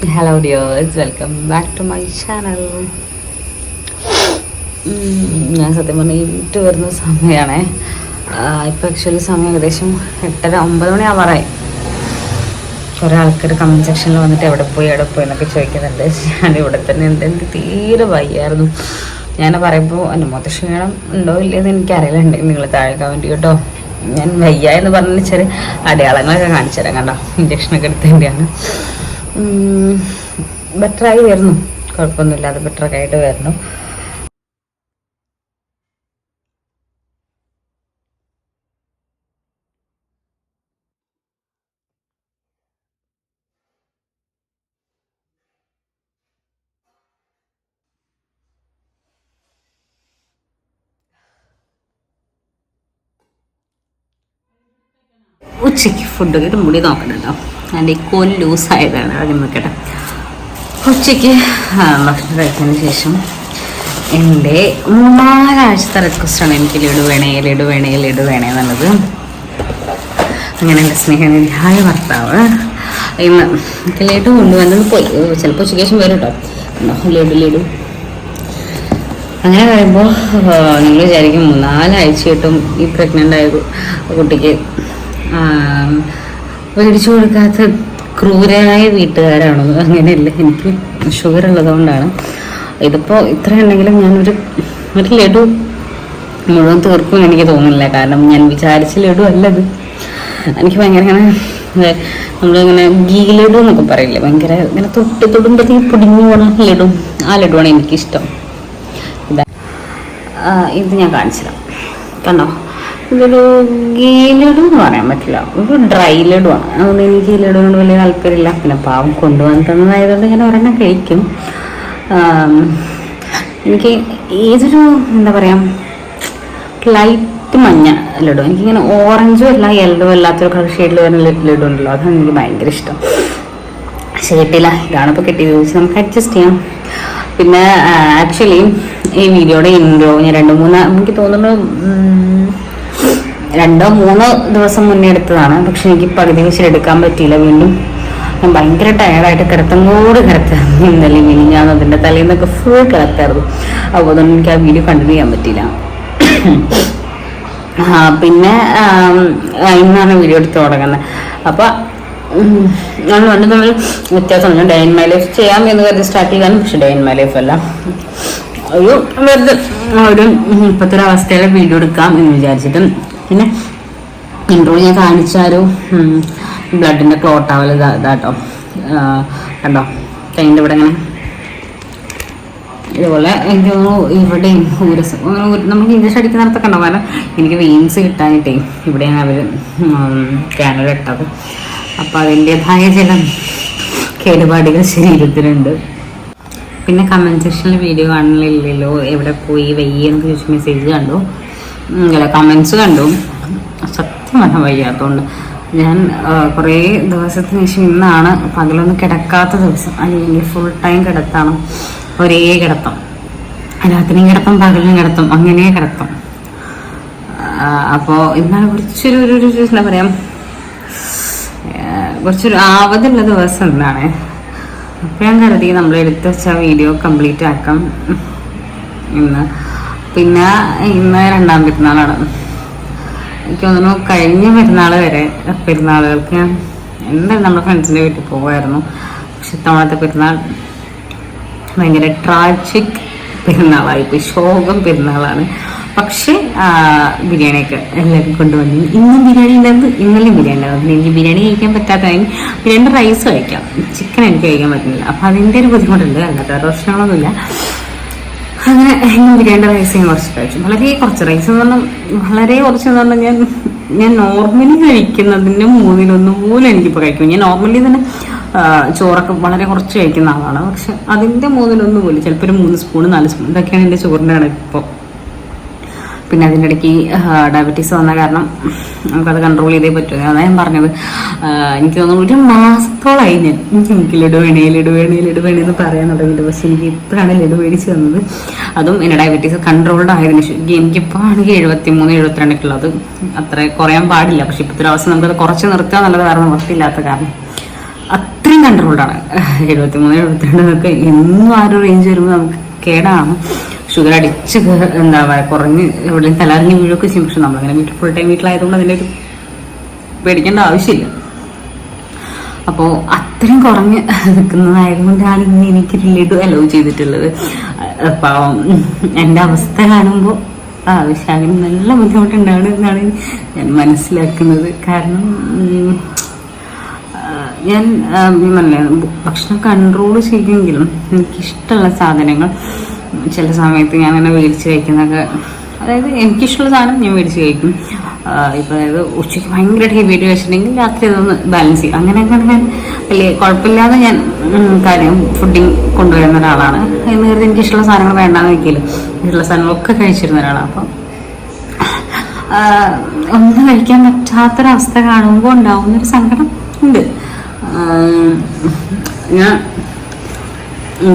Hello dears, welcome back to my channel. ഞാൻ സത്യം പറഞ്ഞാൽ വീട്ട് വരുന്ന സമയമാണേ. ഇപ്പം ആക്ച്വലി സമയം ഏകദേശം 8:30-9 മണി ആവാറായി. കുറേ ആൾക്കാർ കമൻറ്റ് സെക്ഷനിൽ വന്നിട്ട് എവിടെ പോയി എന്നൊക്കെ ചോദിക്കുന്നുണ്ട്. ഞാനിവിടെ തന്നെ ഉണ്ട്. എനിക്ക് തീരെ വയ്യായിരുന്നു. ഞാൻ പറയുമ്പോൾ എൻ്റെ മൊത്തം ക്ഷീണം ഉണ്ടോ ഇല്ലയെന്ന് എനിക്കറിയില്ല. ഉണ്ടെങ്കിൽ നിങ്ങൾ താഴെ കമൻറ്റ് കേട്ടോ. ഞാൻ വയ്യ എന്ന് പറഞ്ഞ ചെറിയ അടയാളങ്ങളൊക്കെ കാണിച്ചു തരാം. കണ്ടോ, ഇഞ്ചക്ഷനൊക്കെ എടുത്തതിൻ്റെയാണ്. ബെറ്ററായി വരുന്നു, കുഴപ്പമൊന്നുമില്ലാതെ ബെറ്ററൊക്കെ ആയിട്ട് വരുന്നു. ഉച്ചയ്ക്ക് ഫുഡ് ഒക്കെ മുടി നോക്കണുണ്ടോ? എൻ്റെ ഈ കോല് ലൂസായതാണ്. ആദ്യം നോക്കട്ടെ. ഉച്ചയ്ക്ക് ഭക്ഷണം കഴിച്ചതിന് ശേഷം എൻ്റെ 3-4 ആഴ്ചത്തെ റിക്വസ്റ്റാണ് എനിക്ക് ലഡു വേണേ എന്നുള്ളത്. അങ്ങനെ എൻ്റെ സ്നേഹനിധിയായ ഭർത്താവ് ഇന്ന് എനിക്ക് ലഡു കൊണ്ടുവന്നത് പോയി. ചിലപ്പോൾ ഉച്ചയ്ക്ക് ശേഷം വരും കേട്ടോ. ലഡു അങ്ങനെ പറയുമ്പോൾ നിങ്ങൾ വിചാരിക്കും 3-4 ആഴ്ചയായിട്ടും ഈ പ്രഗ്നൻ്റ് ആയ കുട്ടിക്ക് മേടിച്ചു കൊടുക്കാത്ത ക്രൂരമായ വീട്ടുകാരാണോ? അങ്ങനെയല്ല, എനിക്ക് ഷുഗർ ഉള്ളതുകൊണ്ടാണ്. ഇതിപ്പോൾ ഇത്ര ഉണ്ടെങ്കിലും ഞാനൊരു ലഡു മുഴുവൻ തീർക്കും എനിക്ക് തോന്നുന്നില്ല. കാരണം ഞാൻ വിചാരിച്ച ലഡു അല്ലത്. എനിക്ക് ഭയങ്കര ഇങ്ങനെ നമ്മളിങ്ങനെ ഗീ ലഡു എന്നൊക്കെ പറയില്ലേ, ഭയങ്കര ഇങ്ങനെ തൊടുമ്പോഴത്തേക്ക് പൊടിഞ്ഞു പോണ ലഡു, ആ ലഡുവാണ് എനിക്കിഷ്ടം. ഇത് ഞാൻ കാണിച്ചില്ല, കണ്ടോ? ഇതൊരു ഗീ ലഡു എന്ന് പറയാൻ പറ്റില്ല, ഒരു ഡ്രൈ ലഡു ആണ്. അതുകൊണ്ട് എനിക്ക് ഈ ലഡുവിനോട് വലിയ താല്പര്യമില്ല. പിന്നെ പാവം കൊണ്ടുവന്ന് തന്നതായതുകൊണ്ട് ഇങ്ങനെ ഒരെണ്ണം കഴിക്കും. എനിക്ക് ഏതൊരു എന്താ പറയുക, ലൈറ്റ് മഞ്ഞ ലഡു, എനിക്കിങ്ങനെ ഓറഞ്ചും അല്ല യെല്ലോ അല്ലാത്തൊരു കളർ ഷെയ്ഡിൽ വരുന്ന ലഡു ഉണ്ടല്ലോ, അതാണ് എനിക്ക് ഭയങ്കര ഇഷ്ടം. പക്ഷെ കിട്ടിയില്ല. ഇതാണിപ്പോൾ കിട്ടിയത്, ചോദിച്ചാൽ നമുക്ക് അഡ്ജസ്റ്റ് ചെയ്യാം. പിന്നെ ആക്ച്വലി ഈ വീഡിയോയുടെ ഇൻട്രോ ഞാൻ 2-3 എനിക്ക് തോന്നുന്നു 2-3 ദിവസം മുന്നേ എടുത്തതാണ്. പക്ഷെ എനിക്ക് പകുതി വെച്ച് എടുക്കാൻ പറ്റിയില്ല. വീണ്ടും ഞാൻ ഭയങ്കര ടയർഡായിട്ട് കിടത്തങ്ങോട് കിടത്തായിരുന്നു. ഇന്നലെ ഞാൻ അതിൻ്റെ തലേന്നൊക്കെ ഫുൾ കിടത്തായിരുന്നു. അപ്പോൾ അതുകൊണ്ട് എനിക്ക് ആ വീഡിയോ കണ്ടിന്യൂ ചെയ്യാൻ പറ്റിയില്ല. പിന്നെ ഇന്നാണ് വീഡിയോ എടുത്ത് തുടങ്ങുന്നത്. അപ്പോൾ നമ്മൾ തമ്മിൽ വ്യത്യാസമുണ്ട്. ഡേ ഇൻ മൈ ലൈഫ് ചെയ്യാം എന്ന് കരുതി സ്റ്റാർട്ട് ചെയ്യാനും, പക്ഷെ ഡേ ഇൻ മൈ ലൈഫ് അല്ല, ഒരു വെറുതെ ഒരു ഇപ്പോഴത്തെ ഒരു അവസ്ഥയിലെ വീഡിയോ എടുക്കാം എന്ന് വിചാരിച്ചിട്ട്. പിന്നെ ഇൻട്രോ ഞാൻ കാണിച്ചാലോ, ബ്ലഡിൻ്റെ ക്ലോട്ട് ആവല് ഇതാട്ടോ, കണ്ടോ കൈൻ്റെ ഇവിടെ ഇങ്ങനെ ഇതുപോലെ. എനിക്ക് തോന്നുന്നു ഇവിടെയും നമുക്ക് ഇഞ്ചക്ഷൻ അടിക്കുന്നിടത്തൊക്കെ ഉണ്ടോ. കാരണം എനിക്ക് വെയിൻസ് കിട്ടാനിട്ടേ ഇവിടെയാണ് അവർ ക്യാനഡ ഇട്ടത്. അപ്പോൾ അതിൻ്റെതായ ചില കേടുപാടുകൾ ശരീരത്തിലുണ്ട്. പിന്നെ കമൻറ്റ് സെക്ഷനിൽ വീഡിയോ കാണുന്നില്ലല്ലോ, എവിടെ പോയി വയ്യെന്ന് ചോദിച്ച മെസ്സേജ് കണ്ടു, അല്ല കമൻസ് കണ്ടു. സത്യം പറഞ്ഞാൽ വയ്യാത്തതുകൊണ്ട് ഞാൻ കുറേ ദിവസത്തിന് ശേഷം ഇന്നാണ് പകലൊന്നും കിടക്കാത്ത ദിവസം. അല്ലെങ്കിൽ ഫുൾ ടൈം കിടത്താണ്, ഒരേ കിടത്തം, രാത്രിയും കിടത്തും പകലും കിടത്തും, അങ്ങനെ കിടത്തും. അപ്പോൾ ഇന്നാണ് കുറച്ചൊരു എന്താ പറയാ, കുറച്ചൊരു ആവതുള്ള ദിവസം എന്നാണ്. അപ്പോൾ ഞാൻ കരുതി നമ്മൾ എടുത്ത് വെച്ച വീഡിയോ കംപ്ലീറ്റ് ആക്കാം ഇന്ന്. പിന്നെ ഇന്ന് 2ാം പെരുന്നാളാണ്. എനിക്ക് തോന്നുന്നു കഴിഞ്ഞ പെരുന്നാൾ വരെ പെരുന്നാളുകൾക്ക് ഞാൻ എന്തായാലും നമ്മുടെ ഫ്രണ്ട്സിൻ്റെ വീട്ടിൽ പോകുമായിരുന്നു. പക്ഷെ തവണത്തെ പെരുന്നാൾ ഭയങ്കര ട്രാജിക് പെരുന്നാളായിപ്പോയി, ശോകം പെരുന്നാളാണ്. പക്ഷേ ബിരിയാണിയൊക്കെ എല്ലാവരും കൊണ്ടുവന്നു. ഇന്നും ബിരിയാണി ഉണ്ടായിരുന്നു, ഇന്നലെയും ബിരിയാണി ഉണ്ടായിരുന്നു. പിന്നെ എനിക്ക് ബിരിയാണി കഴിക്കാൻ പറ്റാത്തതിന് ബിരിയാണിയുടെ റൈസ് കഴിക്കാം, ചിക്കൻ എനിക്ക് കഴിക്കാൻ പറ്റുന്നില്ല. അപ്പോൾ അതിൻ്റെ ഒരു ബുദ്ധിമുട്ടുണ്ട്, അല്ലാത്ത പ്രശ്നങ്ങളൊന്നുമില്ല. അങ്ങനെ ഇന്നും ബിരിയാണിയുടെ റൈസ് ഞാൻ കുറച്ച് കഴിച്ചു. വളരെ കുറച്ച് റൈസ് എന്ന് പറഞ്ഞാൽ വളരെ കുറച്ചെന്ന് പറഞ്ഞാൽ ഞാൻ നോർമലി കഴിക്കുന്നതിൻ്റെ 3/1 പോലും എനിക്കിപ്പോൾ കഴിക്കും. ഞാൻ നോർമലി തന്നെ ചോറൊക്കെ വളരെ കുറച്ച് കഴിക്കുന്ന ആളാണ്. പക്ഷെ അതിൻ്റെ 3/1 പോലും, ചിലപ്പോൾ ഒരു 3 സ്പൂൺ 4 സ്പൂൺ ഇതൊക്കെയാണ് എൻ്റെ ചോറിൻ്റെ കണക്കിപ്പോൾ. പിന്നെ അതിൻ്റെ ഇടയ്ക്ക് ഡയബറ്റീസ് വന്ന കാരണം നമുക്കത് കൺട്രോൾ ചെയ്തേ പറ്റും. അതാണ് ഞാൻ പറഞ്ഞത്. എനിക്ക് തോന്നുന്നു 1 മാസത്തോളമായി ഞാൻ എനിക്ക് ലഡു വേണേന്ന് പറയാൻ തുടങ്ങിയിട്ട്. പക്ഷെ എനിക്ക് ഇപ്പോഴാണ് ലഡു മേടിച്ച് തന്നത്. അതും എൻ്റെ ഡയബറ്റീസ് കൺട്രോൾഡ് ആയതിനു ശേഷം. എനിക്കിപ്പോൾ ആണെങ്കിൽ 73-72 ഉള്ളത്, അത്ര കുറയാൻ പാടില്ല. പക്ഷെ ഇപ്പോഴത്തെ ഒരു അവസ്ഥ നമുക്കത് കുറച്ച് നിർത്തുക എന്നുള്ളത് കാരണം നിവർത്തിയില്ലാത്ത കാരണം അത്രയും കൺട്രോൾഡാണ്. 73 72 എന്നും ആ ഒരു റേഞ്ച് വരുമ്പോൾ നമുക്ക് കേടാണ്. ഷുഗർ അടിച്ച് എന്താ പറയുക കുറഞ്ഞ് എവിടെയും തലറിഞ്ഞ് വീഴൊക്കെ ചെയ്യും. പക്ഷെ നമ്മളങ്ങനെ ഫുൾ ടൈം വീട്ടിലായതുകൊണ്ട് അതിൻ്റെ ഒരു പേടിക്കേണ്ട ആവശ്യമില്ല. അപ്പോൾ അത്രയും കുറഞ്ഞ് നിൽക്കുന്നതായതുകൊണ്ടാണ് ഇന്ന് എനിക്ക് ലഡു അലോ ചെയ്തിട്ടുള്ളത്. പാവം എൻ്റെ അവസ്ഥ കാണുമ്പോൾ വിശാഖിന് നല്ല ബുദ്ധിമുട്ടുണ്ടാണ് എന്നാണ് ഞാൻ മനസ്സിലാക്കുന്നത്. കാരണം ഞാൻ ഭക്ഷണം കൺട്രോൾ ചെയ്യുമെങ്കിലും എനിക്കിഷ്ടമുള്ള സാധനങ്ങൾ ചില സമയത്ത് ഞാൻ അങ്ങനെ മേടിച്ച് കഴിക്കുന്നതൊക്കെ, അതായത് എനിക്കിഷ്ടമുള്ള സാധനം ഞാൻ മേടിച്ച് കഴിക്കും. ഇപ്പോൾ അതായത് ഉച്ചയ്ക്ക് ഭയങ്കരമായിട്ട് ഹെവി ആയിട്ട് കഴിച്ചിട്ടുണ്ടെങ്കിൽ രാത്രി അതൊന്ന് ബാലൻസ് ചെയ്യും. അങ്ങനെയൊക്കെ ഞാൻ വലിയ കുഴപ്പമില്ലാതെ ഞാൻ കാര്യം ഫുഡിങ് കൊണ്ടുവരുന്ന ഒരാളാണ്. എന്ന് കരുതി എനിക്കിഷ്ടമുള്ള സാധനങ്ങൾ വേണ്ടാന്ന് വയ്ക്കില്ല. ഇഷ്ടമുള്ള സാധനങ്ങളൊക്കെ കഴിച്ചിരുന്ന ഒരാളാണ്. അപ്പം ഒന്നും കഴിക്കാൻ പറ്റാത്തൊരവസ്ഥ കാണുമ്പോൾ ഉണ്ടാവുന്നൊരു സങ്കടം ഉണ്ട്. ഞാൻ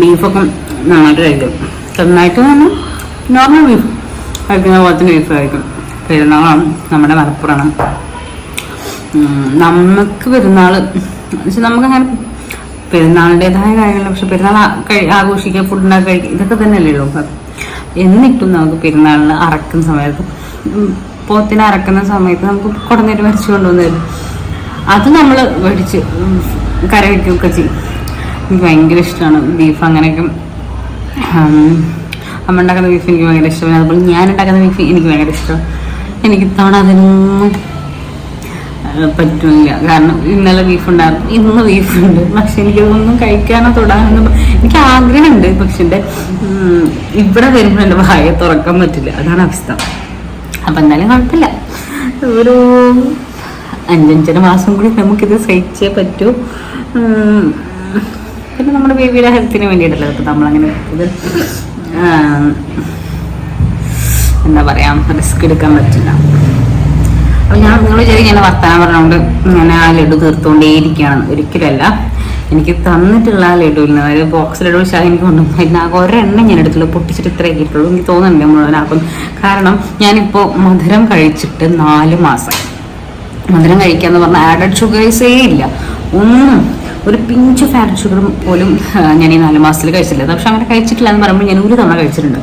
ബീഫൊക്കെ നന്നായിട്ട് കഴിക്കും. നന്നായിട്ട് തന്നെ നോർമൽ ബീഫ് കഴിക്കുന്ന പോലെ തന്നെ ബീഫ് കഴിക്കും. പെരുന്നാളാണ്, നമ്മുടെ മലപ്പുറമാണ്. നമുക്ക് പെരുന്നാൾ വെച്ചാൽ നമുക്കങ്ങനെ പെരുന്നാളിൻ്റെതായ കാര്യങ്ങൾ, പക്ഷെ പെരുന്നാൾ ആഘോഷിക്കുക, ഫുഡുണ്ടാക്കി കഴിക്കുക, ഇതൊക്കെ തന്നെയല്ലേ ഉള്ളൂ. എന്നിട്ടും നമുക്ക് പെരുന്നാളിന് അറക്കുന്ന സമയത്ത്, പോത്തിനെ അറക്കുന്ന സമയത്ത് നമുക്ക് കുടനേരം വരച്ച് കൊണ്ടുവന്ന് തരും. അത് നമ്മൾ മേടിച്ച് കറി വയ്ക്കുകയൊക്കെ ചെയ്യും. എനിക്ക് ഭയങ്കര ഇഷ്ടമാണ് ബീഫ്. അങ്ങനെയൊക്കെ അമ്മ ഉണ്ടാക്കുന്ന ബീഫ് എനിക്ക് ഭയങ്കര ഇഷ്ടമാണ്. അതുപോലെ ഞാൻ ഉണ്ടാക്കുന്ന ബീഫ് എനിക്ക് ഭയങ്കര ഇഷ്ടമാണ്. എനിക്ക് തവണ അതിനൊന്നും പറ്റില്ല. കാരണം ഇന്നലെ ബീഫ് ഉണ്ടായിരുന്നു, ഇന്ന് ബീഫുണ്ട്. പക്ഷെ എനിക്കതൊന്നും കഴിക്കാനോ തൊടാനോ എനിക്ക് ആഗ്രഹമുണ്ട്. പക്ഷെ എൻ്റെ ഇവിടെ വരുമ്പോൾ എൻ്റെ വായ തുറക്കാൻ പറ്റില്ല. അതാണ് അവസ്ഥ. അപ്പം എന്തായാലും കുഴപ്പമില്ല. ഒരു 5-5 മാസം കൂടി നമുക്കിത് സഹിച്ചേ പറ്റൂ. പിന്നെ നമ്മുടെ ബേബിയുടെ ഹെൽത്തിന് വേണ്ടിയിട്ടല്ലോ ഇപ്പം നമ്മളങ്ങനെ ഇത് എന്താ പറയുക, റിസ്ക് എടുക്കാൻ പറ്റില്ല. അപ്പം നിങ്ങൾ വിചാരിക്കും ഞാൻ വർത്തമാനം പറഞ്ഞുകൊണ്ട് ഞാൻ ആ ലഡു തീർത്തുകൊണ്ടേയിരിക്കുകയാണ്. ഒരിക്കലല്ല. എനിക്ക് തന്നിട്ടുള്ള ആ ലഡുവിൽ നിന്ന്, അതായത് ബോക്സ് ലഡു വെച്ചാൽ എനിക്ക് കൊണ്ടുപോയി ഒരെണ്ണം ഞാൻ എടുത്തുള്ളൂ, പൊട്ടിച്ചിട്ട് ഇത്രയൊക്കെ ഇട്ടുള്ളൂ. എനിക്ക് തോന്നുന്നുണ്ട് മുഴുവനാക്കും. കാരണം ഞാനിപ്പോൾ മധുരം കഴിച്ചിട്ട് 4 മാസം. മധുരം കഴിക്കാന്ന് പറഞ്ഞാൽ ആഡഡ് ഷുഗേഴ്സേ ഇല്ല, ഒന്നും ഒരു പിഞ്ച് ഫാറ്റ് ഷുഗർ പോലും ഞാൻ ഈ 4 മാസത്തിൽ കഴിച്ചില്ല. പക്ഷെ അങ്ങനെ കഴിച്ചിട്ടില്ല എന്ന് പറയുമ്പോൾ ഞാൻ ഒരു തവണ കഴിച്ചിട്ടുണ്ട്.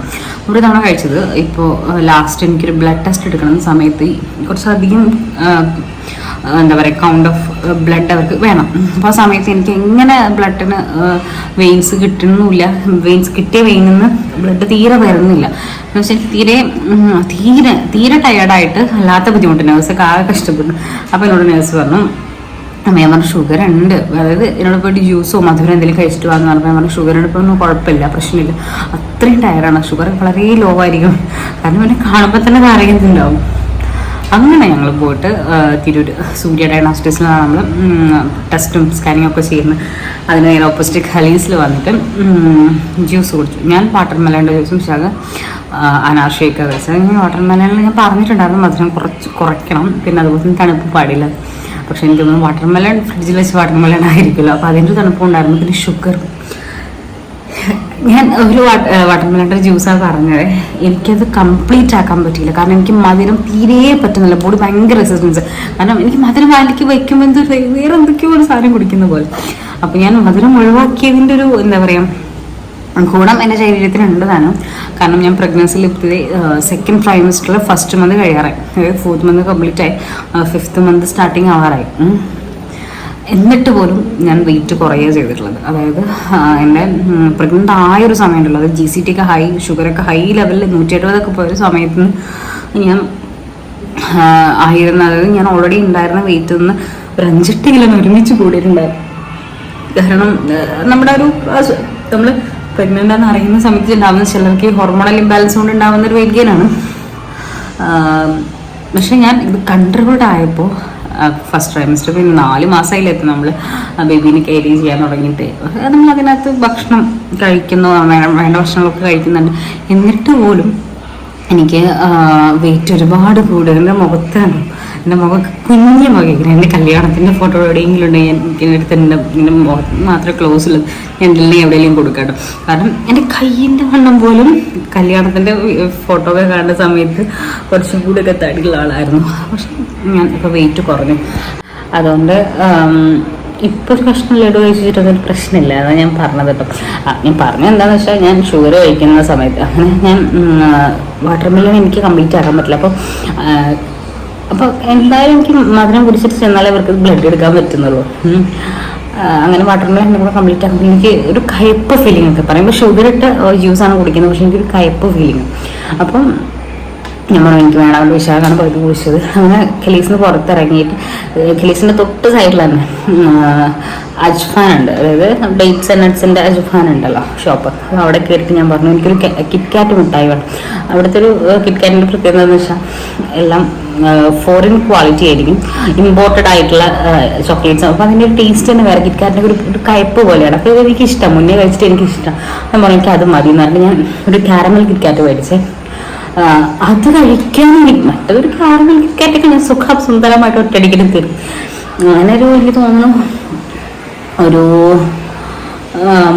ഒരു തവണ കഴിച്ചത് ഇപ്പോൾ ലാസ്റ്റ് എനിക്കൊരു ബ്ലഡ് ടെസ്റ്റ് എടുക്കുന്ന സമയത്ത് കുറച്ചധികം എന്താ പറയുക കൗണ്ട് ഓഫ് ബ്ലഡ് അവർക്ക് വേണം. അപ്പോൾ ആ സമയത്ത് എനിക്ക് എങ്ങനെ ബ്ലഡിന് വെയിൻസ് കിട്ടണമെന്നില്ല. വെയിൻസ് കിട്ടിയ വെയിനിൽ നിന്ന് ബ്ലഡ് തീരെ വരുന്നില്ല. എന്ന് വെച്ചാൽ തീരെ തീരെ തീരെ ടയേർഡായിട്ട് അല്ലാത്ത ബുദ്ധിമുട്ട്. നേഴ്സൊക്കെ ആകെ കഷ്ടപ്പെട്ടു. അപ്പോൾ എന്നോട് നേഴ്സ് പറഞ്ഞു, ഞാൻ പറഞ്ഞു ഷുഗർ ഉണ്ട്, അതായത് എന്നോട് പോയിട്ട് ജ്യൂസോ മധുരം എന്തെങ്കിലും കഴിച്ചിട്ട് വന്നു പറഞ്ഞപ്പോൾ ഞാൻ പറഞ്ഞു ഷുഗർ ഇപ്പോൾ ഒന്നും കുഴപ്പമില്ല, പ്രശ്നമില്ല. അത്രയും ടയറാണ്, ഷുഗർ വളരെ ലോ ആയിരിക്കും. കാരണം എന്നെ കാണുമ്പോൾ തന്നെ അറിയുന്നുണ്ടാവും. അങ്ങനെ ഞങ്ങൾ പോയിട്ട് തിരൂർ സൂര്യ ഡയഗ്നോസ്റ്റിക്സിലാണ് നമ്മൾ ടെസ്റ്റും സ്കാനിങ്ങും ഒക്കെ ചെയ്യുന്നത്. അതിന് നേരെ ഓപ്പോസിറ്റ് ഖലീസിൽ വന്നിട്ട് ജ്യൂസ് കുടിച്ചു. ഞാൻ വാട്ടർ മെലൻ്റെ ജ്യൂസും ശാഖ അനാർ ഷേക്കൊക്കെ കഴിച്ചത്. ഞാൻ വാട്ടർ മെലനിൽ ഞാൻ പറഞ്ഞിട്ടുണ്ടായിരുന്നു മധുരം കുറയ്ക്കണം, പിന്നെ അതുപോലെ തന്നെ തണുപ്പ് പാടില്ല. പക്ഷെ എനിക്ക് തോന്നുന്നു വാട്ടർ മെലൺ ഫ്രിഡ്ജിൽ വെച്ച് വാട്ടർ മെലൺ ആയിരിക്കുമല്ലോ, അപ്പോൾ അതിൻ്റെ തണുപ്പുണ്ടായിരുന്നു. പിന്നെ ഷുഗർ, ഞാൻ ഒരു വാട്ടർ മെലൻ്റെ ജ്യൂസാണ് പറഞ്ഞത്. എനിക്കത് കംപ്ലീറ്റ് ആക്കാൻ പറ്റിയില്ല. കാരണം എനിക്ക് മധുരം തീരെ പറ്റുന്നില്ല. ബോഡി ഭയങ്കര റെസിസ്റ്റൻസ്. കാരണം എനിക്ക് മധുരം വാലിക്ക് വയ്ക്കുമ്പോൾ എന്ത് വേറെ എന്തൊക്കെയോ ഒരു സാധനം കുടിക്കുന്ന പോലെ. അപ്പോൾ ഞാൻ മധുരം ഒഴിവാക്കിയതിൻ്റെ ഒരു എന്താ പറയുക ഗുണം എൻ്റെ ശരീരത്തിനുണ്ട് താനും. കാരണം ഞാൻ പ്രഗ്നൻസിയിൽ ഇപ്പോൾ 2nd ട്രൈമസ്റ്ററിൽ 1st മന്ത് കഴിയാറായി, അതായത് 4th മന്ത് കംപ്ലീറ്റ് ആയി, 5th മന്ത് സ്റ്റാർട്ടിങ് ആവാറായി. എന്നിട്ട് പോലും ഞാൻ വെയിറ്റ് കുറയുക ചെയ്തിട്ടുള്ളത്. അതായത് എൻ്റെ പ്രഗ്നൻ്റ് ആയൊരു സമയമുണ്ടല്ലോ, അത് GCT ഒക്കെ ഹൈ, ഷുഗറൊക്കെ ഹൈ ലെവലിൽ 170 പോയൊരു സമയത്ത് ഞാൻ ആയിരുന്ന, അതായത് ഞാൻ ഓൾറെഡി ഉണ്ടായിരുന്ന വെയിറ്റിൽ നിന്ന് ഒരു 5-8 കിലോ ഒരുമിച്ച് കൂടിയിട്ടുണ്ടായിരുന്നു. കാരണം നമ്മുടെ ഒരു നമ്മൾ പ്രഗ്നൻ്റ് ആണെന്ന് അറിയുന്ന സമയത്ത് ഉണ്ടാകുന്ന ചിലർക്ക് ഹോർമോണൽ ഇംബാലൻസ് കൊണ്ട് ഉണ്ടാകുന്ന ഒരു വെയിറ്റ് ഗെയിനാണ്. പക്ഷെ ഞാൻ ഇത് കൺട്രോൾഡ് ആയപ്പോൾ 1st ട്രൈമസ്റ്റർ പിന്നെ 4 മാസമായിലെത്തും നമ്മൾ ബേബീനെ കെയർ ചെയ്യാൻ തുടങ്ങിയിട്ട്. നമ്മൾ അതിനകത്ത് ഭക്ഷണം കഴിക്കുന്നു, വേണ്ട ഭക്ഷണങ്ങളൊക്കെ കഴിക്കുന്നുണ്ട്. എന്നിട്ട് പോലും എനിക്ക് വെയിറ്റ് ഒരുപാട് കൂടുതൽ. എൻ്റെ മുഖത്താണ്, എൻ്റെ മുഖം കുഞ്ഞു മുഖം. എൻ്റെ കല്യാണത്തിൻ്റെ ഫോട്ടോ എവിടെയെങ്കിലും ഉണ്ടെങ്കിൽ എനിക്ക് എടുത്തിട്ടുണ്ട്. എൻ്റെ മുഖത്ത് മാത്രമേ ക്ലോസ് ഉള്ളത്. ഞാൻ എന്തെങ്കിലും എവിടെയെങ്കിലും കൊടുക്കാട്ടോ. കാരണം എൻ്റെ കയ്യിൻ്റെ വണ്ണം പോലും കല്യാണത്തിൻ്റെ ഫോട്ടോ ഒക്കെ കാണുന്ന സമയത്ത് കുറച്ചും കൂടെയൊക്കെ തടിയുള്ള ആളായിരുന്നു. പക്ഷെ ഞാൻ ഇപ്പോൾ വെയിറ്റ് കുറഞ്ഞു. അതുകൊണ്ട് ഇപ്പോൾ ഒരു കഷ്ണം ലഡു കഴിച്ചിട്ടൊന്നും പ്രശ്നമില്ല. അതാണ് ഞാൻ പറഞ്ഞത് കേട്ടോ. ഞാൻ പറഞ്ഞത് എന്താണെന്ന് വെച്ചാൽ, ഞാൻ ഷുഗർ കഴിക്കുന്ന സമയത്ത് അങ്ങനെ ഞാൻ വാട്ടർ മെലൺ എനിക്ക് കംപ്ലീറ്റ് ആക്കാൻ പറ്റില്ല. അപ്പോൾ എന്തായാലും എനിക്ക് മധുരം കുടിച്ചിട്ട് ചെന്നാലേ അവർക്ക് ബ്ലഡ് എടുക്കാൻ പറ്റുന്നുള്ളൂ. അങ്ങനെ വാട്ടർ മെലൺ കൂടെ കംപ്ലീറ്റ് ആക്കുമ്പോൾ എനിക്ക് ഒരു കയ്പ്പ് ഫീലിംഗ് ഒക്കെ പറയുമ്പോൾ ഷുഗർ ഇട്ട ജ്യൂസാണ് കുടിക്കുന്നത്, പക്ഷെ എനിക്കൊരു കയ്പ്പ് ഫീലിംഗ്. അപ്പം ഞാൻ പറഞ്ഞു എനിക്ക് വേണം, വിശാഖാണ് പോയിട്ട് കുടിച്ചത്. അങ്ങനെ ഖലീസിന് പുറത്തിറങ്ങിയിട്ട് ഖലീസിൻ്റെ തൊട്ട് സൈഡിൽ തന്നെ അജ്ഫാൻ ഉണ്ട്, അതായത് ഡേറ്റ്സ് ആൻഡ് നട്ട്സിൻ്റെ അജ്ഫാൻ ഉണ്ടല്ലോ ഷോപ്പ്. അവിടെ കയറിയിട്ട് ഞാൻ പറഞ്ഞു എനിക്കൊരു കിറ്റ്കാറ്റ് മിഠായി വേണം. അവിടുത്തെ ഒരു കിറ്റ്കാറ്റിൻ്റെ പ്രത്യേകത എന്ന് വെച്ചാൽ എല്ലാം ഫോറിൻ ക്വാളിറ്റി ആയിരിക്കും, ഇമ്പോർട്ടഡ് ആയിട്ടുള്ള ചോക്ലേറ്റ്സ്. അപ്പോൾ അതിൻ്റെ ഒരു ടേസ്റ്റ് തന്നെ വേറെ, കിറ്റ്കാറ്റിൻ്റെ ഒരു കയ്പ്പ് പോലെയാണ്. അപ്പോൾ എനിക്കിഷ്ടം, മുന്നേ കഴിച്ചിട്ട് എനിക്കിഷ്ടം. ഞാൻ പറഞ്ഞു എനിക്ക് അത് മതി എന്ന് പറഞ്ഞിട്ട് ഞാൻ ഒരു കാരമൽ കിറ്റ്കാറ്റ് മേടിച്ചേ. അത് കഴിക്കാൻ മറ്റൊരു കാരമൽ കിറ്റ്കാറ്റൊക്കെ ഞാൻ സുന്ദരമായിട്ട് ഒറ്റയടിക്കിട്ട് തീരും. അങ്ങനെ എനിക്ക് തോന്നുന്നു ഒരു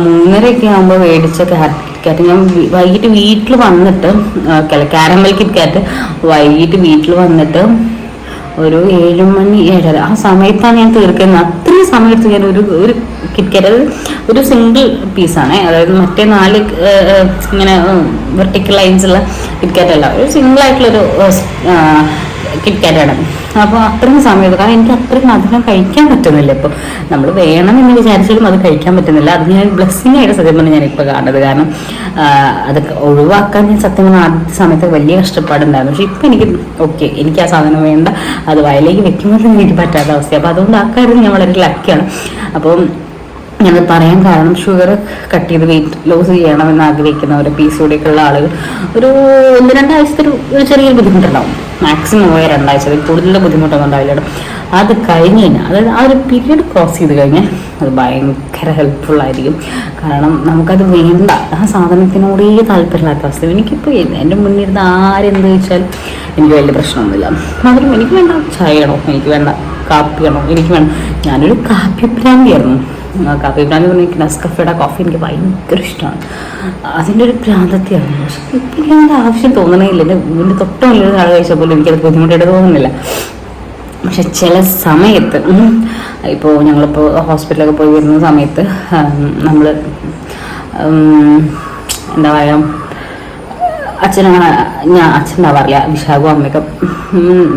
3:30 ആകുമ്പോൾ മേടിച്ച കിറ്റ്കാറ്റ് ഞാൻ വൈകിട്ട് വീട്ടിൽ വന്നിട്ട്, കാരമൽ കിറ്റ്കാറ്റ് വൈകിട്ട് വീട്ടിൽ വന്നിട്ട് ഒരു 7 മണി 7:30 ആ സമയത്താണ് ഞാൻ തീർക്കുന്നത്. അത്രയും സമയത്ത് ഞാൻ ഒരു കിറ്റ്കാറ്റ്, അത് ഒരു സിംഗിൾ പീസാണ്, അതായത് മറ്റേ 4 ഇങ്ങനെ വെർട്ടിക്കൽ ലൈൻസുള്ള കിറ്റ്കാറ്റ് അല്ല, ഒരു സിംഗിൾ ആയിട്ടുള്ളൊരു കിറ്റ്കാറ്റാണ്. അപ്പോൾ അത്രയും സമയത്ത്, കാരണം എനിക്ക് അത്രയും മധുരം കഴിക്കാൻ പറ്റുന്നില്ല. ഇപ്പോൾ നമ്മൾ വേണമെന്ന് വിചാരിച്ചാലും അത് കഴിക്കാൻ പറ്റുന്നില്ല. അത് ഞാൻ ബ്ലെസ്സിങ് ആയിട്ട് സത്യം പറഞ്ഞാൽ ഞാനിപ്പോൾ കാണുന്നത്. കാരണം അത് ഒഴിവാക്കാൻ ഞാൻ സത്യം പറഞ്ഞാൽ ആദ്യത്തെ സമയത്ത് വലിയ കഷ്ടപ്പാടുണ്ടായിരുന്നു. പക്ഷെ ഇപ്പം എനിക്ക് ഓക്കെ, എനിക്ക് ആ സാധനം വേണ്ട, അത് വയലേക്ക് വെക്കുമ്പോൾ എനിക്ക് പറ്റാത്ത അവസ്ഥ. അപ്പോൾ അതുകൊണ്ട് ആ കാര്യത്തിൽ ഞാൻ വളരെ ലക്കിയാണ്. അപ്പം ഞാനത് പറയാൻ കാരണം, ഷുഗർ കട്ട് ചെയ്ത് വെയിറ്റ് ലോസ് ചെയ്യണമെന്ന് ആഗ്രഹിക്കുന്ന ഒരു PCOD-യൊക്കെയുള്ള ആളുകൾ ഒരു 1-2 ആഴ്ചത്തെ ഒരു ചെറിയൊരു ബുദ്ധിമുട്ടുണ്ടാവും. മാക്സിമം 2 ആഴ്ച, കൂടുതൽ ബുദ്ധിമുട്ടൊന്നും ഉണ്ടാവില്ല. അത് കഴിഞ്ഞ് കഴിഞ്ഞാൽ, അതായത് ആ ഒരു പീരീഡ് ക്രോസ് ചെയ്ത് കഴിഞ്ഞാൽ അത് ഭയങ്കര ഹെൽപ്ഫുള്ളായിരിക്കും. കാരണം നമുക്കത് വേണ്ട, ആ സാധനത്തിനോടേ താല്പര്യമില്ലാത്ത അവസ്ഥ. എനിക്കിപ്പോൾ എൻ്റെ മുന്നിരുന്ന് ആരെന്ത് ചോദിച്ചാലും എനിക്ക് വലിയ പ്രശ്നമൊന്നുമില്ല. മധുരം എനിക്ക് വേണ്ട, ചായ ആണോ എനിക്ക് വേണ്ട, കാപ്പിയാണോ എനിക്ക് വേണം. ഞാനൊരു കാപ്പി പ്രാന്തിയായിരുന്നു. കാപ്പി പ്രാന്തി പറഞ്ഞാൽ എനിക്ക് നെസ്കഫയുടെ കോഫി എനിക്ക് ഭയങ്കര ഇഷ്ടമാണ്, അതിൻ്റെ ഒരു പ്രാന്തത്തെയാണ്. പക്ഷെ ഇപ്പം എനിക്ക് അതിൻ്റെ ആവശ്യം തോന്നണേ ഇല്ല. എൻ്റെ വീടിൻ്റെ തൊട്ട് നല്ലൊരു ആൾ കഴിച്ചാൽ പോലും എനിക്കത് ബുദ്ധിമുട്ടായിട്ട് തോന്നുന്നില്ല. പക്ഷെ ചില സമയത്ത്, ഇപ്പോൾ ഞങ്ങളിപ്പോൾ ഹോസ്പിറ്റലൊക്കെ പോയി വരുന്ന സമയത്ത് നമ്മൾ എന്താ പറയുക, അച്ഛനുണ്ടാവാറില്ല, വിശാഖും അമ്മയൊക്കെ.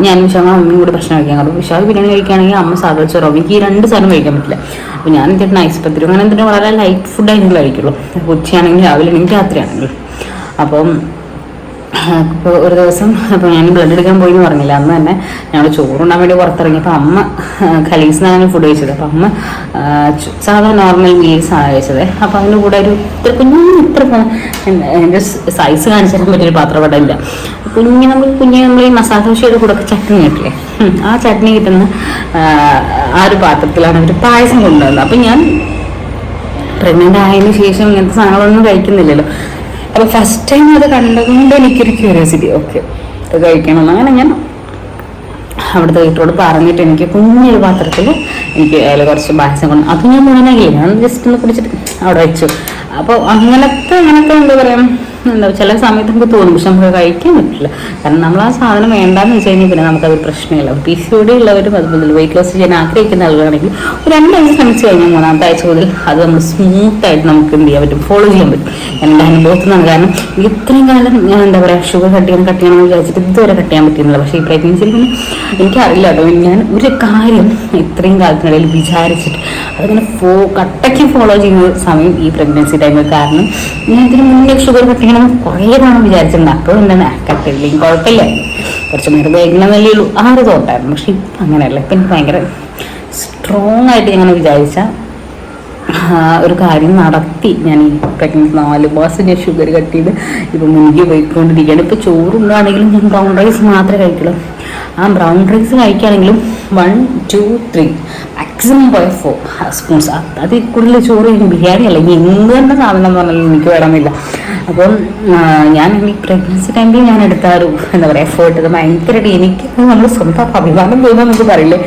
ഞാൻ വിശാഖും അമ്മയും കൂടി ഭക്ഷണം കഴിക്കാൻ കാരണം വിശാഖ് ബിരിയാണി കഴിക്കുകയാണെങ്കിൽ അമ്മ സാധാ ചോറോ, എനിക്ക് ഈ 2 സാധനം കഴിക്കാൻ പറ്റില്ല. അപ്പോൾ ഞാൻ എന്തിട്ട് നൈസ് പത്തിരി അങ്ങനെ എന്തിനും വളരെ ലൈറ്റ് ഫുഡായിട്ട് കഴിക്കുള്ളൂ, ഉച്ചയാണെങ്കിലും രാവിലെ ആണെങ്കിലും രാത്രിയാണെങ്കിലും. അപ്പം ഇപ്പോൾ ഒരു ദിവസം അപ്പോൾ ഞാൻ ബ്ലഡ് എടുക്കാൻ പോയി എന്ന് പറഞ്ഞില്ല, അന്ന് തന്നെ ഞങ്ങൾ ചോറുണ്ടാൻ വേണ്ടി പുറത്തിറങ്ങിയപ്പോൾ അമ്മ ഖലീസിനാണ് ഫുഡ് കഴിച്ചത്. അപ്പം അമ്മ സാധാ നോർമൽ മീൽസാണ് കഴിച്ചത്. അപ്പോൾ അതിൻ്റെ കൂടെ ഒരു ഇത്ര എൻ്റെ സൈസ് കാണിച്ചു തരാൻ പറ്റിയൊരു പാത്രപ്പെടില്ല, നമ്മൾ ഈ മസാല ദോശയുടെ കൂടെ ചട്നി കിട്ടില്ലേ, ആ ചട്നി കിട്ടുന്ന ആ ഒരു പാത്രത്തിലാണ് അവർ പായസം കൊണ്ടുവന്നത്. അപ്പം ഞാൻ പ്രഗ്നൻ്റ് ആയതിനു ശേഷം ഇങ്ങനത്തെ സാധനങ്ങളൊന്നും കഴിക്കുന്നില്ലല്ലോ. അപ്പോൾ ഫസ്റ്റ് ടൈം അത് കണ്ടതുകൊണ്ട് എനിക്കൊരു ക്യൂരിയോസിറ്റി, ഓക്കെ അത് കഴിക്കണം. അങ്ങനെ ഞാൻ അവിടുത്തെ വീട്ടോട് പറഞ്ഞിട്ട് എനിക്ക് കുഞ്ഞൊരു പാത്രത്തിൽ എനിക്ക് അതിൽ കുറച്ച് പായസം കൊണ്ട്, അത് ഞാൻ മുഴുവനാകില്ല, ഞാൻ ജസ്റ്റ് ഒന്ന് കുടിച്ചിട്ട് അവിടെ വെച്ചു. അപ്പോൾ അങ്ങനത്തെ എന്താ പറയുക, ചില സമയത്ത് നമുക്ക് തോന്നും, പക്ഷെ നമുക്ക് കഴിക്കാൻ പറ്റില്ല. കാരണം നമ്മൾ ആ സാധനം വേണ്ടാന്ന് വെച്ച് കഴിഞ്ഞാൽ പിന്നെ നമുക്കത് പ്രശ്നമില്ല. PCOD ഉള്ളവരും അതുപോലെ വെയിറ്റ് ലോസ് ചെയ്യാൻ ആഗ്രഹിക്കുന്ന ആളുകളാണെങ്കിൽ ഒരു 2 ആഴ്ച ശ്രമിച്ചു കഴിഞ്ഞാൽ 3-ാമത്തെ ആഴ്ച മുതൽ അത് നമ്മൾ സ്മൂത്തായിട്ട് നമുക്ക് എന്ത് ചെയ്യാൻ പറ്റും, ഫോളോ ചെയ്യാൻ പറ്റും. എൻ്റെ അനുഭവത്തിൽ നിന്നാണ്. കാരണം ഇത്രയും കാലം ഞാൻ എന്താ പറയുക, ഷുഗർ കട്ട് ചെയ്യണമെന്ന് വിചാരിച്ചിട്ട് ഇതുവരെ കട്ട് ചെയ്യാൻ പറ്റുന്നില്ല. പക്ഷേ ഈ പ്രഗ്നൻസിയിൽ പിന്നെ എനിക്കറിയില്ല കേട്ടോ, ഞാൻ ഒരു കാര്യം ഇത്രയും കാലത്തിനിടയിൽ വിചാരിച്ചിട്ട് അതിങ്ങനെ കട്ടയ്ക്ക് ഫോളോ ചെയ്യുന്ന സമയം ഈ പ്രഗ്നൻസി ടൈമിൽ. കാരണം ഞാൻ ഇതിന് മുന്നേ ഷുഗർ കട്ട് ചെയ്യണമെന്ന് കുറേ തവണ വിചാരിച്ചിട്ടുണ്ട്. അപ്പോഴും എന്താണ് കട്ടില്ലെങ്കിൽ കുഴപ്പമില്ല, കുറച്ച് നേരം വേഗണമെന്നല്ലേ ഉള്ളൂ, ആ ഒരു തോട്ടായിരുന്നു. പക്ഷെ ഇപ്പം അങ്ങനെയല്ല, ഇപ്പം എനിക്ക് ഭയങ്കര സ്ട്രോങ് ആയിട്ട് ഞാൻ വിചാരിച്ച ഒരു കാര്യം നടത്തി. ഞാൻ ഈ പ്രഗ്നൻസി 4 മാസം ഞാൻ ഷുഗർ കട്ട് ചെയ്ത് ഇപ്പം മുന്നിൽ പോയിക്കൊണ്ടിരിക്കുകയാണ്. ഇപ്പോൾ ചോറുണ്ടാണെങ്കിലും ഞാൻ ബ്രൗൺ റൈസ് മാത്രമേ കഴിക്കുള്ളൂ. ആ ബ്രൗൺ റൈസ് കഴിക്കുകയാണെങ്കിലും 1, 2, 3 മാക്സിമം പോയ 4 സ്പൂൺസ്, അത് കൂടുതൽ ചോറ് കഴിഞ്ഞ് ബിരിയാണി അല്ലെങ്കിൽ എന്ത് തന്നെ സാധനം എന്ന് പറഞ്ഞാലും എനിക്ക് വേണമെന്നില്ല. അപ്പം ഞാൻ ഈ പ്രഗ്നൻസി ടൈമിൽ ഞാൻ എടുത്ത ഒരു എന്താ പറയുക എഫേർട്ട്, അത് ഭയങ്കരമായിട്ട് എനിക്ക് നമ്മൾ സ്വന്തം അഭിമാനം തോന്നുന്നു നമുക്ക് പറയില്ലേ,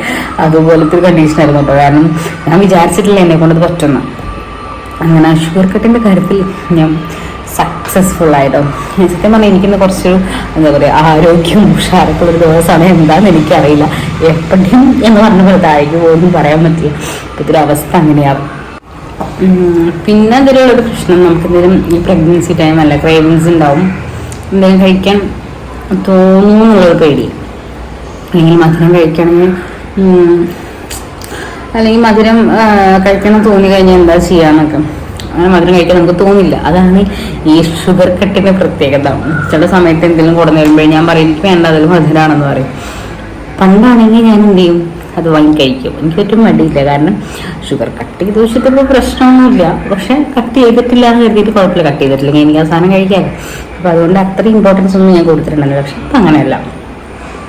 അതുപോലത്തെ ഒരു കണ്ടീഷനായിരുന്നു കേട്ടോ. കാരണം ഞാൻ വിചാരിച്ചിട്ടില്ല എന്നെ കൊണ്ടത് പറ്റുന്ന. അങ്ങനെ ഷുഗർ കട്ടിൻ്റെ കാര്യത്തിൽ ഞാൻ സക്സസ്ഫുൾ ആയിട്ടോ. സത്യം പറഞ്ഞാൽ എനിക്കിന്ന് കുറച്ചൊരു എന്താ പറയുക ആരോഗ്യവും ഉഷാറൊക്കെയുള്ളൊരു ദിവസമാണ്. എന്താണെന്ന് എനിക്കറിയില്ല. എപ്പോഴും എന്ന് പറഞ്ഞ പോലെ താഴേക്ക് പോകുമെന്നും പറയാൻ പറ്റില്ല. ഇപ്പോഴത്തെ അവസ്ഥ അങ്ങനെയാണ്. പിന്നെ അതിലുള്ളൊരു പ്രശ്നം, നമുക്ക് എന്തെങ്കിലും ഈ പ്രഗ്നൻസി ടൈം അല്ല ക്രേവിങ്സ് ഉണ്ടാവും, എന്തെങ്കിലും കഴിക്കാൻ തോന്നുന്നുള്ളൊരു പേടി. അല്ലെങ്കിൽ മധുരം കഴിക്കണമെങ്കിൽ അല്ലെങ്കിൽ മധുരം കഴിക്കണം തോന്നി കഴിഞ്ഞാൽ എന്താ ചെയ്യാന്നൊക്കെ. അങ്ങനെ മധുരം കഴിക്കാൻ നമുക്ക് തോന്നില്ല. അതാണ് ഈ ഷുഗർ കട്ടിൻ്റെ പ്രത്യേകത. ചില സമയത്ത് എന്തെങ്കിലും കൊടുന്നു വരുമ്പോഴേ ഞാൻ പറയും എനിക്ക് വേണ്ട, അതിൽ മധുരമാണെന്ന് പറയും. പണ്ടാണെങ്കിൽ ഞാൻ എന്ത് ചെയ്യും, അത് വാങ്ങി കഴിക്കും. എനിക്ക് ഏറ്റവും മടിയില്ല. കാരണം ഷുഗർ കട്ട് ചെയ്ത് വെച്ചിട്ടുള്ള പ്രശ്നമൊന്നുമില്ല. പക്ഷെ കട്ട് ചെയ്തിട്ടില്ല എന്ന് കരുതിയിട്ട് കുഴപ്പമില്ല. കട്ട് ചെയ്തിട്ടില്ലെങ്കിൽ എനിക്ക് ആ സാധനം കഴിക്കാം. അപ്പോൾ അതുകൊണ്ട് അത്ര ഇമ്പോർട്ടൻസ് ഒന്നും ഞാൻ കൊടുത്തിട്ടുണ്ടല്ലോ. പക്ഷെ ഇപ്പം അങ്ങനെയല്ല.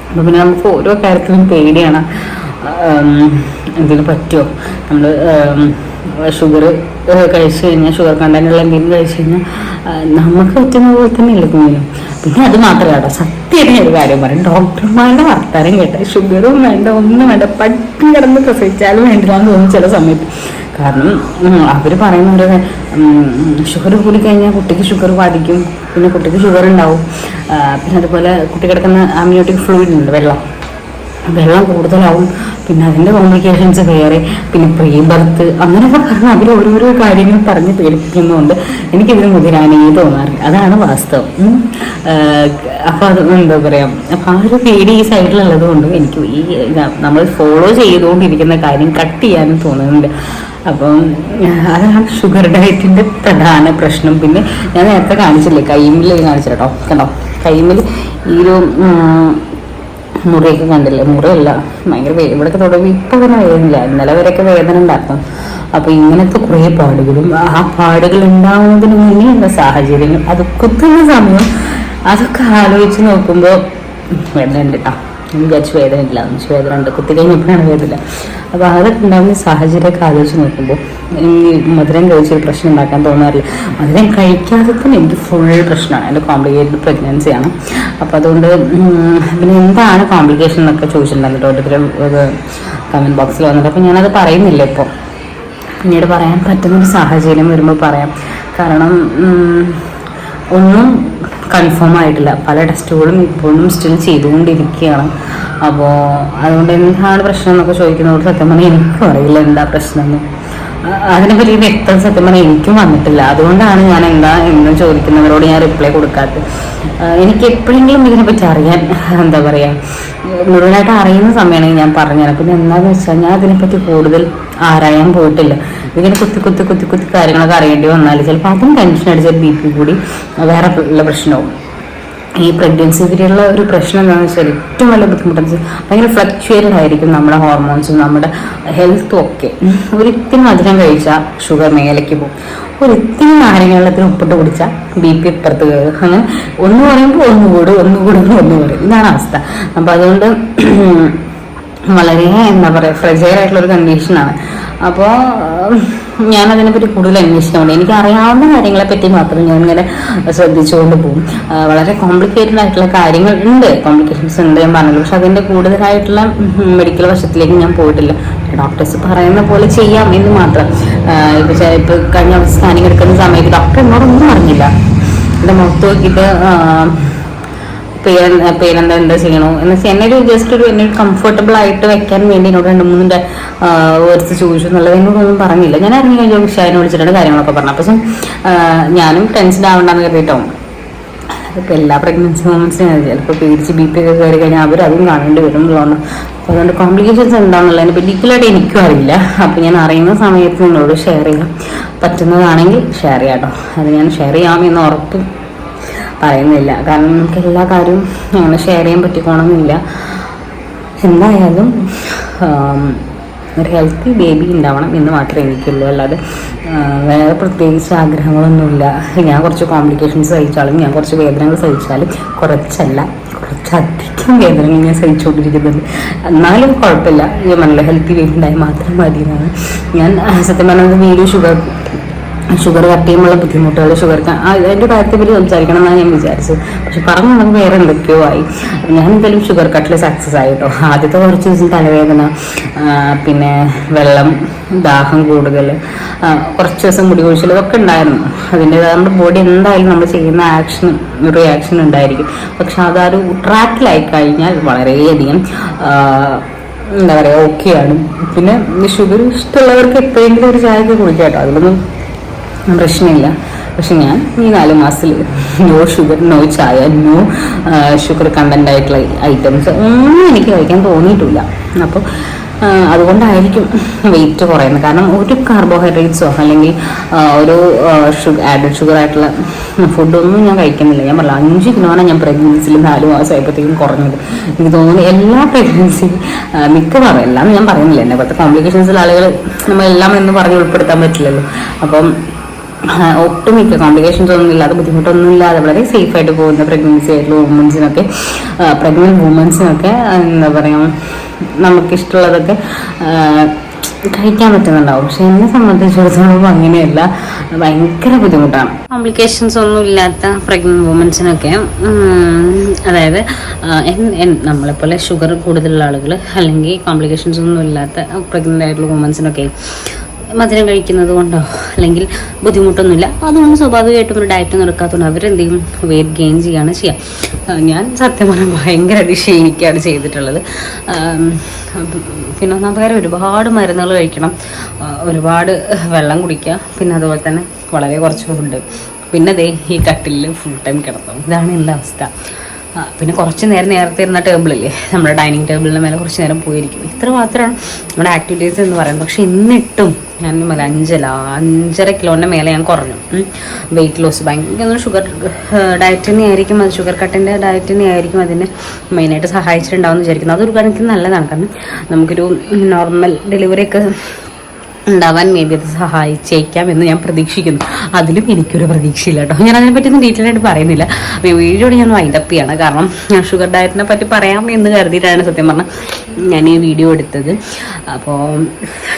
അപ്പോൾ പിന്നെ നമുക്ക് ഓരോ കാര്യത്തിലും പേടിയാണ്. എന്തെങ്കിലും പറ്റുമോ, നമ്മൾ ഷുഗർ കഴിച്ചു കഴിഞ്ഞാൽ, ഷുഗർ കണ്ടന്റുള്ള എന്തെങ്കിലും കഴിച്ചു കഴിഞ്ഞാൽ നമുക്ക് പറ്റുന്ന പോലെ തന്നെയല്ലേ കുഞ്ഞിനും. പിന്നെ അത് മാത്രമല്ല, സത്യമായിട്ട് ഒരു കാര്യം പറയും, ഡോക്ടർമാരുടെ വർത്താനം കേട്ട ഷുഗറും വേണ്ട, ഒന്നും വേണ്ട, പട്ടി കിടന്ന് പ്രസവിച്ചാലും വേണ്ടില്ലാന്ന് തോന്നും ചില സമയത്ത്. കാരണം അവർ പറയുന്ന ഒരു ഷുഗർ കൂടി കഴിഞ്ഞാൽ കുട്ടിക്ക് ഷുഗർ ബാധിക്കും, പിന്നെ കുട്ടിക്ക് ഷുഗർ ഉണ്ടാവും. പിന്നെ അതുപോലെ കുട്ടി കിടക്കുന്ന അമ്നിയോട്ടിക് ഫ്ലൂയിഡ് ഉണ്ട്, വെള്ളം കൂടുതലാവും, പിന്നെ അതിൻ്റെ കോംപ്ലിക്കേഷൻസ് വേറെ, പിന്നെ പ്രീ ബർത്ത്, അങ്ങനെയൊക്കെ പറഞ്ഞ് അവർ ഓരോരോ കാര്യങ്ങൾ പറഞ്ഞ് പേടിപ്പിക്കുന്നതുകൊണ്ട് എനിക്കിതിന് മുതിരാനേ തോന്നാറില്ല. അതാണ് വാസ്തവം. അപ്പോൾ അത് എന്താ പറയുക, അപ്പം ആ ഒരു പേടി ഈ സൈഡിലുള്ളത് കൊണ്ട് എനിക്ക് ഈ നമ്മൾ ഫോളോ ചെയ്തുകൊണ്ടിരിക്കുന്ന കാര്യം കട്ട് ചെയ്യാനും തോന്നുന്നുണ്ട്. അപ്പം അതാണ് ഷുഗർ ഡയറ്റിൻ്റെ പ്രധാന പ്രശ്നം. പിന്നെ ഞാൻ നേരത്തെ കാണിച്ചില്ലേ, കൈമിൽ കാണിച്ചിട്ടോ, കണ്ടോ കൈമിൽ ഈ ഒരു മുറിയൊക്കെ കണ്ടില്ലേ, മുറിയല്ല ഭയങ്കര ഇവിടെയൊക്കെ തുടങ്ങി ഇപ്പം തന്നെ വേദനയില്ല, ഇന്നലെ വരെയൊക്കെ വേദന ഉണ്ടാക്കും. അപ്പോൾ ഇങ്ങനത്തെ കുറേ പാടുകളും ആ പാടുകൾ ഉണ്ടാവുന്നതിന് മുന്നേ ഉള്ള സാഹചര്യങ്ങൾ, അത് കുത്തുന്ന സമയം, അതൊക്കെ ആലോചിച്ച് നോക്കുമ്പോൾ വേദന ഉണ്ട് കേട്ടോ. വിചാരിച്ച് വേദന ഇല്ല, എന്ന് വേദന ഉണ്ട്, കുത്തി കഴിഞ്ഞപ്പോഴാണ് വേദന. അപ്പോൾ അതൊക്കെ ഉണ്ടാകുന്ന സാഹചര്യമൊക്കെ ആലോചിച്ച് നോക്കുമ്പോൾ ഈ മധുരം കഴിച്ചൊരു പ്രശ്നം ഉണ്ടാക്കാൻ തോന്നാറില്ല. മധുരം കഴിക്കാതെ തന്നെ എനിക്ക് ഫുൾ പ്രശ്നമാണ്, എൻ്റെ കോംപ്ലിക്കേറ്റഡ് പ്രഗ്നൻസിയാണ്. അപ്പോൾ അതുകൊണ്ട് പിന്നെ എന്താണ് കോംപ്ലിക്കേഷൻ എന്നൊക്കെ ചോദിച്ചിട്ടുണ്ടായിരുന്നു ഓരോരുത്തരും കമൻറ്റ് ബോക്സിൽ വന്നിട്ട്. അപ്പോൾ ഞാനത് പറയുന്നില്ല ഇപ്പോൾ, പിന്നീട് പറയാൻ പറ്റുന്നൊരു സാഹചര്യം വരുമ്പോൾ പറയാം. കാരണം ഒന്നും കൺഫേം ആയിട്ടില്ല, പല ടെസ്റ്റുകളും ഇപ്പോഴും സ്റ്റിൽ ചെയ്തുകൊണ്ടിരിക്കുകയാണ്. അപ്പോൾ അതുകൊണ്ട് എന്താണ് പ്രശ്നം എന്നൊക്കെ ചോദിക്കുന്നതോട് സത്യം പറഞ്ഞാൽ എനിക്കും അറിയില്ല എന്താ പ്രശ്നമെന്ന്. അതിനെപ്പറ്റി വ്യക്തം സത്യം പറഞ്ഞാൽ എനിക്കും വന്നിട്ടില്ല. അതുകൊണ്ടാണ് ഞാൻ എന്താ എന്ന് ചോദിക്കുന്നവരോട് ഞാൻ റിപ്ലൈ കൊടുക്കാത്തത്. എനിക്ക് എപ്പോഴെങ്കിലും ഇതിനെപ്പറ്റി അറിയാൻ എന്താ പറയുക, മുഴുവനായിട്ട് അറിയുന്ന സമയമാണെങ്കിൽ ഞാൻ പറഞ്ഞുതരാം. പിന്നെ എന്താണെന്ന് വെച്ചാൽ ഞാൻ അതിനെപ്പറ്റി കൂടുതൽ ആരായാൻ പോയിട്ടില്ല. ഇങ്ങനെ കുത്തി കാര്യങ്ങളൊക്കെ അറിയേണ്ടി വന്നാൽ ചിലപ്പോൾ അതും ടെൻഷൻ അടിച്ചാൽ ബി പി കൂടി വേറെ ഉള്ള പ്രശ്നവും. ഈ പ്രഗ്നൻസി പീരീഡിലുള്ള ഒരു പ്രശ്നം എന്താണെന്ന് വെച്ചാൽ ഏറ്റവും വലിയ ബുദ്ധിമുട്ടെന്ന് വെച്ചാൽ ഭയങ്കര ഫ്ലക്ച്വേറ്റഡ് ആയിരിക്കും നമ്മുടെ ഹോർമോൺസും നമ്മുടെ ഹെൽത്തും ഒക്കെ. ഒരിത്തിരി മധുരം കഴിച്ചാൽ ഷുഗർ മേലേക്ക് പോകും, ഒരിത്തിരി നാരങ്ങ വെള്ളത്തിൽ ഉപ്പിട്ട് കുടിച്ചാൽ ബി പി ഇപ്പുറത്ത് കയറും. അങ്ങനെ ഒന്ന് പറയുമ്പോൾ ഒന്ന് പറയും. ഇതാണ് അവസ്ഥ. അപ്പം അതുകൊണ്ട് വളരെ എന്താ പറയുക ഫ്രജൈൽ ആയിട്ടുള്ളൊരു കണ്ടീഷനാണ്. അപ്പോൾ ഞാനതിനെപ്പറ്റി കൂടുതൽ അന്വേഷിക്കുന്നുണ്ട്. എനിക്ക് അറിയാവുന്ന കാര്യങ്ങളെ പറ്റി മാത്രം ഞാൻ ഇങ്ങനെ ശ്രദ്ധിച്ചുകൊണ്ട് പോകും. വളരെ കോംപ്ലിക്കേറ്റഡ് ആയിട്ടുള്ള കാര്യങ്ങൾ ഉണ്ട്, കോംപ്ലിക്കേഷൻസ് ഉണ്ട് ഞാൻ പറഞ്ഞല്ലോ. പക്ഷെ അതിൻ്റെ കൂടുതലായിട്ടുള്ള മെഡിക്കൽ വശത്തിലേക്ക് ഞാൻ പോയിട്ടില്ല. ഡോക്ടേഴ്സ് പറയുന്ന പോലെ ചെയ്യാം എന്ന് മാത്രം. ഇപ്പോൾ കഴിഞ്ഞ സ്കാനിങ് എടുക്കുന്ന സമയത്ത് ഡോക്ടർ എന്നോടൊന്നും പറഞ്ഞില്ല. എൻ്റെ മുഖത്ത് നോക്കിയിട്ട് പേരെന്താ ചെയ്യണോ എന്ന് വെച്ചാൽ എന്നൊരു ജസ്റ്റ് ഒരു എന്നെ കംഫർട്ടബിൾ ആയിട്ട് വെക്കാൻ വേണ്ടി എന്നോട് 2-3 വേർഡ്സ് ചോദിച്ചു എന്നുള്ളത് എന്നോടൊന്നും പറഞ്ഞില്ല. ഞാൻ ഇറങ്ങി കഴിഞ്ഞാൽ വിഷയനെ വിളിച്ചിട്ടുണ്ട് കാര്യങ്ങളൊക്കെ പറഞ്ഞു. പക്ഷെ ഞാനും ടെൻഷൻ ആവണ്ടെന്ന് കരുതിയിട്ടോ. അതിപ്പോൾ എല്ലാ പ്രഗ്നൻസി മൊമെന്റ്സിനും ചിലപ്പോൾ പേടിച്ച് ബി പി ഒക്കെ കയറി കഴിഞ്ഞാൽ അവരതും കാണേണ്ടി വരും എന്ന് തോന്നുന്നു. അപ്പോൾ അതുകൊണ്ട് കോംപ്ലിക്കേഷൻസ് എന്താണെന്നുള്ളതിനെ പറ്റി ഡീറ്റെയിലായിട്ട് എനിക്കും അറിയില്ല. അപ്പോൾ ഞാൻ അറിയുന്ന സമയത്ത് നിങ്ങളോട് ഷെയർ ചെയ്യാം, പറ്റുന്നതാണെങ്കിൽ ഷെയർ ചെയ്യാം കേട്ടോ. അത് ഞാൻ ഷെയർ ചെയ്യാമെന്ന് ഉറപ്പ് പറയുന്നില്ല, കാരണം നമുക്ക് എല്ലാ കാര്യവും അങ്ങനെ ഷെയർ ചെയ്യാൻ പറ്റിക്കോണമെന്നില്ല. എന്തായാലും ഒരു ഹെൽത്തി ബേബി ഉണ്ടാവണം എന്ന് മാത്രമേ എനിക്കുള്ളൂ, അല്ലാതെ വേറെ പ്രത്യേകിച്ച് ആഗ്രഹങ്ങളൊന്നുമില്ല. ഞാൻ കുറച്ച് കോംപ്ലിക്കേഷൻസ് സഹിച്ചാലും ഞാൻ കുറച്ച് വേദനകൾ സഹിച്ചാലും കുറച്ചധികം വേദനകൾ ഞാൻ സഹിച്ചുകൊണ്ടിരിക്കുന്നുണ്ട്. എന്നാലും കുഴപ്പമില്ല, ഞാൻ നല്ല ഹെൽത്തി ബേബി ഉണ്ടായി മാത്രം മതി എന്നാണ് ഞാൻ സത്യം പറഞ്ഞത്. വീഡിയോ ഷുഗർ ഷുഗർ കട്ട് ചെയ്യുമ്പോഴുള്ള ബുദ്ധിമുട്ടുകൾ, അതിൻ്റെ കാര്യത്തെ പറ്റി സംസാരിക്കണം എന്നാണ് ഞാൻ വിചാരിച്ചത്. പക്ഷെ പറഞ്ഞു നമുക്ക് വേറെ എന്തൊക്കെയോ ആയി. ഞാൻ എന്തായാലും ഷുഗർ കട്ടിൽ സക്സസ് ആയി കേട്ടോ. ആദ്യത്തെ കുറച്ച് ദിവസം തലവേദന, പിന്നെ വെള്ളം, ദാഹം കൂടുതൽ, കുറച്ച് ദിവസം മുടി കൊഴിച്ചിൽ, ഇതൊക്കെ ഉണ്ടായിരുന്നു. അതിൻ്റെതായ നമ്മുടെ ബോഡി എന്തായാലും നമ്മൾ ചെയ്യുന്ന റിയാക്ഷൻ ഉണ്ടായിരിക്കും. പക്ഷെ അതൊരു ട്രാക്കിലായി കഴിഞ്ഞാൽ വളരെയധികം എന്താ പറയുക ഓക്കെയാണ്. പിന്നെ ഷുഗർ ഇഷ്ടമുള്ളവർക്ക് എപ്പോഴെങ്കിലും ഒരു ചായയൊക്കെ കുടിക്കാം കേട്ടോ, അതിലൊന്നും പ്രശ്നമില്ല. പക്ഷെ ഞാൻ ഈ 4 മാസത്തിൽ നോ ഷുഗർ, നോ ചായ, നോ ഷുഗർ കണ്ടന്റ് ആയിട്ടുള്ള ഐറ്റംസ് ഒന്നും എനിക്ക് കഴിക്കാൻ തോന്നിയിട്ടില്ല. അപ്പോൾ അതുകൊണ്ടായിരിക്കും വെയിറ്റ് കുറയുന്നത്. കാരണം ഒരു കാർബോഹൈഡ്രേറ്റ്സോ അല്ലെങ്കിൽ ഒരു ആഡഡ് ഷുഗർ ആയിട്ടുള്ള ഫുഡൊന്നും ഞാൻ കഴിക്കുന്നില്ല. ഞാൻ പറഞ്ഞില്ല 5 കിലോയാണ് ഞാൻ പ്രഗ്നൻസിയിൽ 4 മാസമായപ്പോഴത്തേക്കും കുറഞ്ഞത്. എനിക്ക് തോന്നുന്നു എല്ലാ പ്രഗ്നൻസി മിക്കവാറും എല്ലാം ഞാൻ പറയുന്നില്ല, എന്നെ പോലത്തെ കോംപ്ലിക്കേഷൻസിൽ ആളുകൾ നമ്മളെല്ലാം എന്ന് പറഞ്ഞ് ഉൾപ്പെടുത്താൻ പറ്റില്ലല്ലോ. അപ്പം ഒട്ടുമിക്ക കോംപ്ലിക്കേഷൻസ് ഒന്നും ഇല്ലാതെ, ബുദ്ധിമുട്ടൊന്നും ഇല്ലാതെ വളരെ സേഫായിട്ട് പോകുന്ന പ്രഗ്നൻസി ആയിട്ടുള്ള പ്രഗ്നന്റ് വുമൻസിനൊക്കെ എന്താ പറയുക നമുക്കിഷ്ടമുള്ളതൊക്കെ കഴിക്കാൻ പറ്റുന്നുണ്ടാവും. പക്ഷെ എന്നെ സംബന്ധിച്ചിടത്തോളം അങ്ങനെയല്ല, ഭയങ്കര ബുദ്ധിമുട്ടാണ്. കോംപ്ലിക്കേഷൻസ് ഒന്നും ഇല്ലാത്ത പ്രഗ്നന്റ് വുമൻസിനൊക്കെ, അതായത് നമ്മളെപ്പോലെ ഷുഗർ കൂടുതലുള്ള ആളുകൾ അല്ലെങ്കിൽ കോംപ്ലിക്കേഷൻസ് ഒന്നും ഇല്ലാത്ത പ്രഗ്നന്റ് ആയിട്ടുള്ള വുമൻസിനൊക്കെ മധുരം കഴിക്കുന്നത് കൊണ്ടോ അല്ലെങ്കിൽ ബുദ്ധിമുട്ടൊന്നുമില്ല. അതുകൊണ്ട് സ്വാഭാവികമായിട്ടും ഒരു ഡയറ്റ് നടക്കാത്തതുകൊണ്ട് അവരെന്തെങ്കിലും വെയിറ്റ് ഗെയിൻ ചെയ്യുകയാണ് ചെയ്യുക. ഞാൻ സത്യം പറഞ്ഞാൽ ഭയങ്കര ക്ഷീണിക്കുകയാണ് ചെയ്തിട്ടുള്ളത്. പിന്നെ ഒന്നാമത്തെ കാര്യം ഒരുപാട് മരുന്നുകൾ കഴിക്കണം, ഒരുപാട് വെള്ളം കുടിക്കുക, പിന്നെ അതുപോലെ തന്നെ വളരെ കുറച്ച് ഫുഡ്, പിന്നെ ദേ ഈ കട്ടിലിൽ ഫുൾ ടൈം കിടത്തും. ഇതാണ് എൻ്റെ അവസ്ഥ. പിന്നെ കുറച്ച് നേരത്തെ ഇരുന്ന ടേബിളില്ലേ, നമ്മുടെ ഡൈനിങ് ടേബിളിന് മേലെ കുറച്ച് നേരം പോയിരിക്കും. ഇത്ര മാത്രമാണ് നമ്മുടെ ആക്ടിവിറ്റീസ് എന്ന് പറയുന്നത്. പക്ഷെ എന്നിട്ടും ഞാൻ 5.5 കിലോൻ്റെ മേലെ ഞാൻ കുറഞ്ഞു. വെയിറ്റ് ലോസ് ഭയങ്കര ഷുഗർ ഡയറ്റ് തന്നെയായിരിക്കും, അത് ഷുഗർ കട്ടിൻ്റെ ഡയറ്റ് തന്നെയായിരിക്കും അതിന് മെയിനായിട്ട് സഹായിച്ചിട്ടുണ്ടാവും എന്ന് വിചാരിക്കുന്നു. അതൊരു കണക്കിന് നല്ലതാണ്. കാരണം നമുക്കൊരു നോർമൽ ഡെലിവറി ഒക്കെ ഉണ്ടാവാൻ മേ ബി അത് സഹായിച്ചേക്കാം എന്ന് ഞാൻ പ്രതീക്ഷിക്കുന്നു. അതിലും എനിക്കൊരു പ്രതീക്ഷയില്ല കേട്ടോ. ഞാൻ അതിനെപ്പറ്റിയൊന്നും ഡീറ്റെയിൽ ആയിട്ട് പറയുന്നില്ല. വീഡിയോയോട് ഞാൻ വൈൻഡപ്പ് ചെയ്യാണ്. കാരണം ഞാൻ ഷുഗർ ഡയറ്റിനെ പറ്റി പറയാം എന്ന് കരുതിയിട്ടാണ് സത്യം പറഞ്ഞാൽ ഞാൻ ഈ വീഡിയോ എടുത്തത്. അപ്പോൾ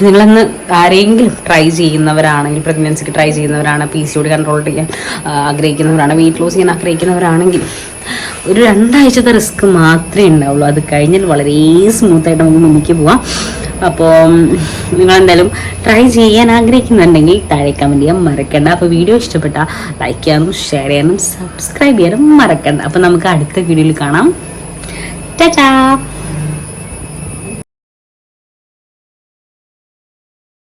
നിങ്ങളൊന്ന് ആരെങ്കിലും ട്രൈ ചെയ്യുന്നവരാണെങ്കിൽ, പ്രഗ്നൻസിക്ക് ട്രൈ ചെയ്യുന്നവരാണ്, PCOD കൺട്രോൾ ചെയ്യാൻ ആഗ്രഹിക്കുന്നവരാണ്, വെയിറ്റ് ലോസ് ചെയ്യാൻ ആഗ്രഹിക്കുന്നവരാണെങ്കിൽ ഒരു 2 ആഴ്ചത്തെ റിസ്ക് മാത്രമേ ഉണ്ടാവുള്ളൂ. അത് കഴിഞ്ഞാൽ വളരെ സ്മൂത്തായിട്ട് നമുക്ക് മുന്നിലേക്ക് പോവാം. അപ്പോൾ നിങ്ങളെന്തായാലും ട്രൈ ചെയ്യാൻ ആഗ്രഹിക്കുന്നുണ്ടെങ്കിൽ താഴെ കമൻറ്റ് ചെയ്യാൻ മറക്കണ്ട. അപ്പോൾ വീഡിയോ ഇഷ്ടപ്പെട്ടാൽ ലൈക്ക് ചെയ്യാനും ഷെയർ ചെയ്യാനും സബ്സ്ക്രൈബ് ചെയ്യാനും മറക്കണ്ട. അപ്പോൾ നമുക്ക് അടുത്ത വീഡിയോയിൽ കാണാം. ടാറ്റാ.